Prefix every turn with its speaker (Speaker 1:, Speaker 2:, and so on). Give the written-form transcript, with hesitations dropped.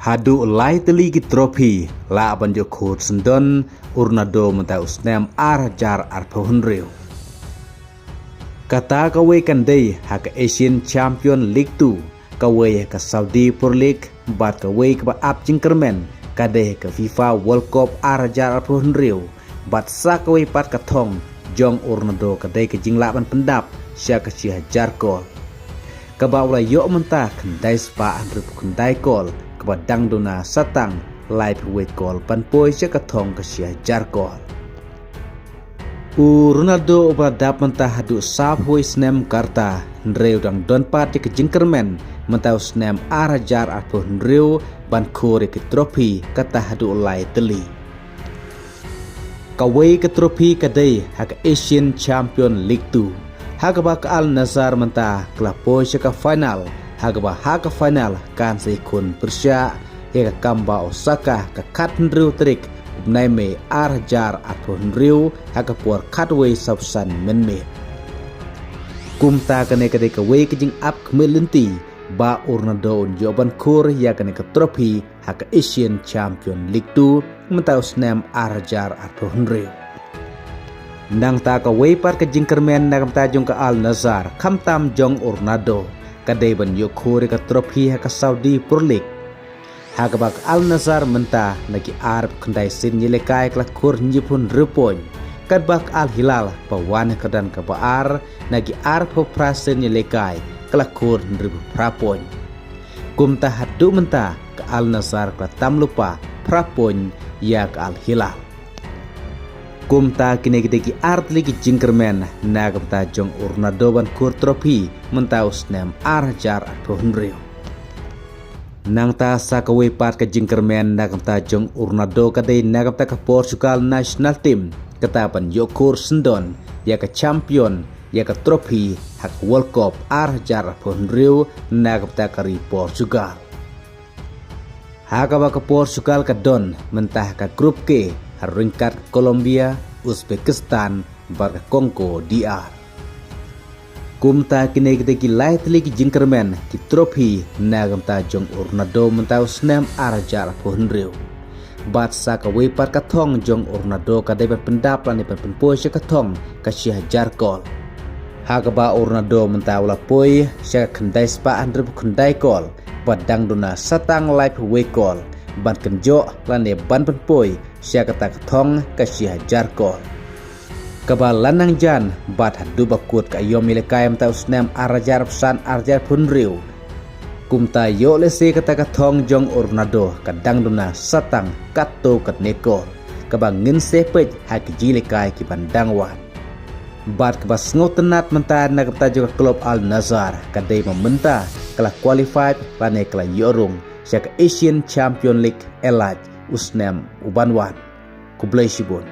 Speaker 1: Hadu lai teli ki trofi la banjo khur sendon urnado menta usnem jar arphunriu. Kata kawe kandai hak Asian Champion League 2 kawe ka Saudi Pro League bat kawe ka ap jingkermen kadeh ke FIFA World Cup jar arphunriu bat sa kawe pat katong jong urnado kadeh ke jinglaban pendap sya ka jar kol. Kabawla yo mentah kendai spa andrup kendai kol kebadang dona satang live weight kol panpoi sya katong ka jar kol. Ronaldo obradap mentah hadu sap hoi snem karta nreu dang don pat ke jingkermen mentau snem jar arpo nreu ban kore ke trofi kata hadu lai teli. Kawai ke trofi kadai hak Asian Champion League 2 hagaba ka Al Nassr mentah kelapoi ka final hagaba haka final kan seikun persya ya kamba Osaka ka kat nreu trik nai me jar atau nriu haka puar katway sabsan menme kumta kane kade kawe kijing ap kmelenti ba Ronaldo jawaban kur ya kane ke trofi haka Asian Champion League 2 mentau snem jar atau nriu nang ta kawe par ke jingkermen nang ta jong ka Al Nassr kamtam jong Ronaldo kade ban yo kur ke trofi haka Saudi Pro League hagabak Al Nassr mentah lagi arab kendai sin nyelekai kelakur nyipun repon kadbak Al Hilal pawan kedan kabar lagi arab prasen nyelekai kelakur nribu prapon kumta hadu mentah ke Al Nassr ketam lupa prapon ya ke Al Hilal kumta kini gidegi art lagi jingkermen nagamta jong Ronaldo ban kur trofi mentau snem jar atau nriu nang ta sa kawe pat ka jingkermen nagamta jong Ronaldo kadai nagamta ka Portugal national team katapan yokur sendon ya ka champion ya ka trofi hak World Cup jar ponriu nagamta kari Portugal haka ka Portugal ka don mentah ka grup K haringkat Colombia Uzbekistan bar Kongo DR kumta kini kita light lagi jingkermen ki trofi nagamta jong Ronaldo mentau snem jar ponriu bat sa ka we pat katong jong Ronaldo kadai pendap lan penpoi sya katong ka jar kol hagaba Ronaldo mentau lapoi sya kendai spa andrup kendai kol badang dona satang live we kol ban kenjo lan ban penpoi sya kata katong ka jar kol kabalan nang jan bat hadu bakut ka yo milekai mta usnem jar pesan jar punriu kumta yo lese kata katong jong Ronaldo kadang dona satang kato kat nekor kabangin sepej hakji lekai ki pandangwan bat kabas ngotenat menta na kata juga klub Al Nassr kadai mementa kala qualified lane kala yorung syak Asian Champion League elaj usnem ubanwan kublai shibun